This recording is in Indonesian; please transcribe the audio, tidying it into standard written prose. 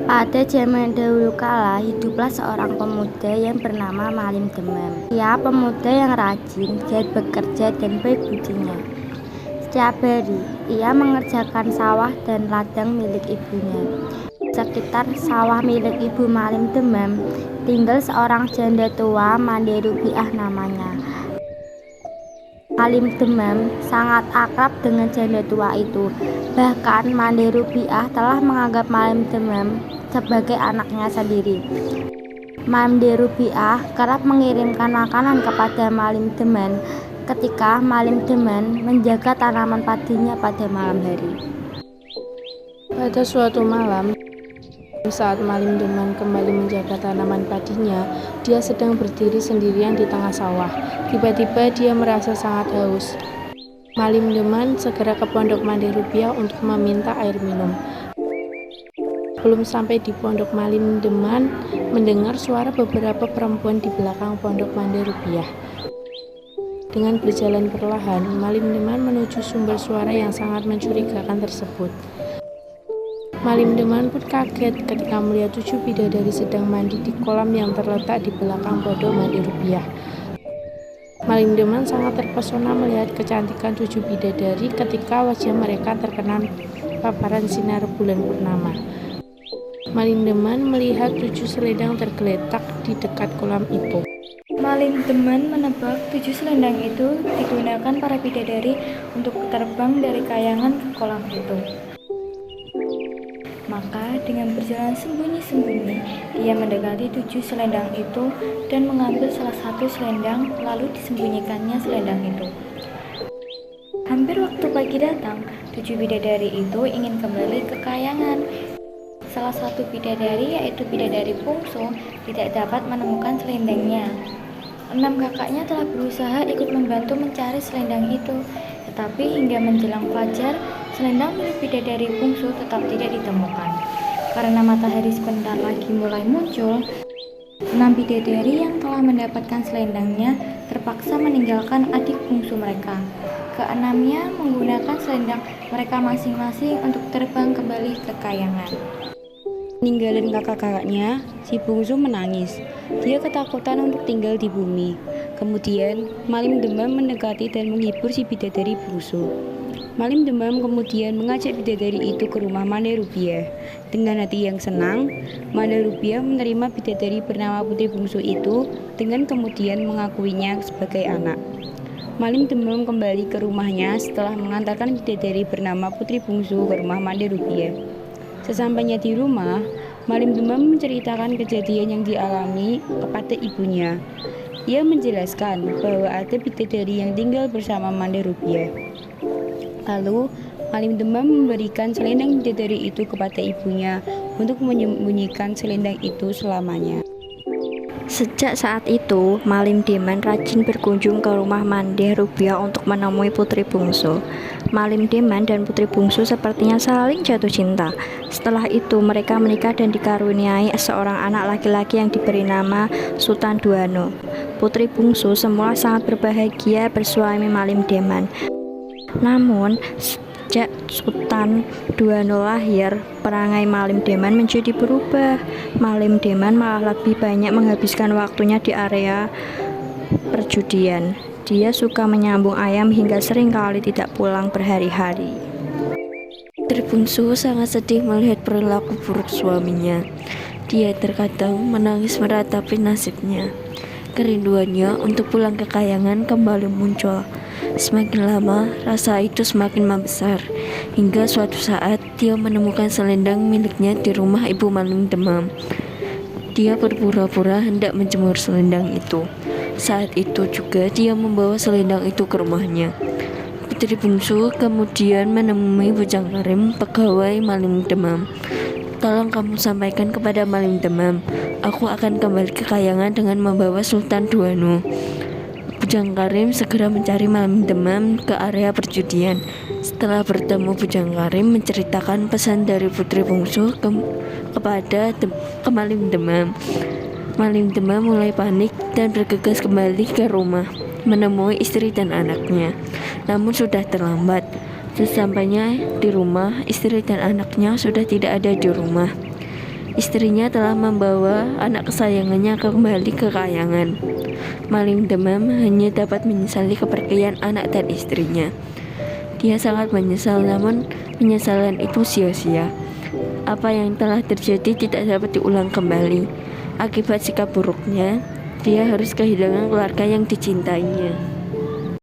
Pada zaman dahulu kala, hiduplah seorang pemuda yang bernama Malim Demam. Ia pemuda yang rajin, giat bekerja dan baik budinya. Setiap hari, ia mengerjakan sawah dan ladang milik ibunya. Sekitar sawah milik ibu Malim Demam, tinggal seorang janda tua Mande Rubiah namanya. Malim Demam sangat akrab dengan janda tua itu. Bahkan Mande Rubiah telah menganggap Malim Demam sebagai anaknya sendiri. Mande Rubiah kerap mengirimkan makanan kepada Malim Demam ketika Malim Demam menjaga tanaman padinya pada malam hari. Pada suatu malam, saat Malim Demam kembali menjaga tanaman padinya, dia sedang berdiri sendirian di tengah sawah. Tiba-tiba dia merasa sangat haus. Malim Demam segera ke pondok Mande Rubiah untuk meminta air minum. Belum sampai di pondok, Malim Demam mendengar suara beberapa perempuan di belakang pondok Mande Rubiah. Dengan berjalan perlahan, Malim Demam menuju sumber suara yang sangat mencurigakan tersebut. Malim Demam pun kaget ketika melihat 7 bidadari sedang mandi di kolam yang terletak di belakang pondok Mande Rubiah. Malim Demam sangat terpesona melihat kecantikan 7 bidadari ketika wajah mereka terkena paparan sinar bulan purnama. Malim Demam melihat 7 selendang tergeletak di dekat kolam itu. Malim Demam menebak 7 selendang itu digunakan para bidadari untuk terbang dari kayangan ke kolam itu. Maka dengan berjalan sembunyi-sembunyi, dia mendekati 7 selendang itu dan mengambil salah satu selendang lalu disembunyikannya selendang itu. Hampir waktu pagi datang, 7 bidadari itu ingin kembali ke kayangan. Salah satu bidadari, yaitu bidadari bungsu, tidak dapat menemukan selendangnya. 6 kakaknya telah berusaha ikut membantu mencari selendang itu, tetapi hingga menjelang fajar, selendang milik bidadari bungsu tetap tidak ditemukan. Karena matahari sebentar lagi mulai muncul, 6 bidadari yang telah mendapatkan selendangnya terpaksa meninggalkan adik bungsu mereka. Keenamnya menggunakan selendang mereka masing-masing untuk terbang kembali ke kayangan. Ninggalin kakak-kakaknya, si bungsu menangis. Dia ketakutan untuk tinggal di bumi. Kemudian, Malim Demam mendekati dan menghibur si bidadari bungsu. Malim Demam kemudian mengajak bidadari itu ke rumah Mande Rubiah. Dengan hati yang senang, Mande Rubiah menerima bidadari bernama Putri Bungsu itu dengan kemudian mengakuinya sebagai anak. Malim Demam kembali ke rumahnya setelah mengantarkan bidadari bernama Putri Bungsu ke rumah Mande Rubiah. Sesampainya di rumah, Malim Demam menceritakan kejadian yang dialami kepada ibunya. Ia menjelaskan bahwa ada bidadari yang tinggal bersama Mande Rubiah. Lalu, Malim Demam memberikan selendang bidadari itu kepada ibunya untuk menyembunyikan selendang itu selamanya. Sejak saat itu, Malim Demam rajin berkunjung ke rumah Mande Rubiah untuk menemui Putri Bungsu. Malim Demam dan Putri Bungsu sepertinya saling jatuh cinta. Setelah itu, mereka menikah dan dikaruniai seorang anak laki-laki yang diberi nama Sultan Duano. Putri Bungsu semula sangat berbahagia bersuami Malim Demam. Namun, sejak Sultan Duano lahir, perangai Malim Demam menjadi berubah. Malim Demam malah lebih banyak menghabiskan waktunya di area perjudian. Dia suka menyambung ayam hingga seringkali tidak pulang berhari-hari. Putri Bungsu sangat sedih melihat perilaku buruk suaminya. Dia terkadang menangis meratapi nasibnya. Kerinduannya untuk pulang ke kayangan kembali muncul. Semakin lama, rasa itu semakin membesar, hingga suatu saat dia menemukan selendang miliknya di rumah ibu Malim Demam. Dia berpura-pura hendak menjemur selendang itu. Saat itu juga dia membawa selendang itu ke rumahnya. Putri Bungsu kemudian menemui Bujang Karim, pegawai Malim Demam. "Tolong kamu sampaikan kepada Malim Demam, aku akan kembali ke kayangan dengan membawa Sultan Duano." Bujang Karim segera mencari Malim Demam ke area perjudian. Setelah bertemu, Bujang Karim menceritakan pesan dari Putri Bungsu kepada Malim Demam. Malim Demam mulai panik dan bergegas kembali ke rumah menemui istri dan anaknya. Namun sudah terlambat. Sesampainya di rumah, istri dan anaknya sudah tidak ada di rumah. Istrinya telah membawa anak kesayangannya kembali ke kayangan. Malim Demam hanya dapat menyesali kepergian anak dan istrinya. Dia sangat menyesal, namun penyesalan itu sia-sia. Apa yang telah terjadi tidak dapat diulang kembali. Akibat sikap buruknya, dia harus kehilangan keluarga yang dicintainya.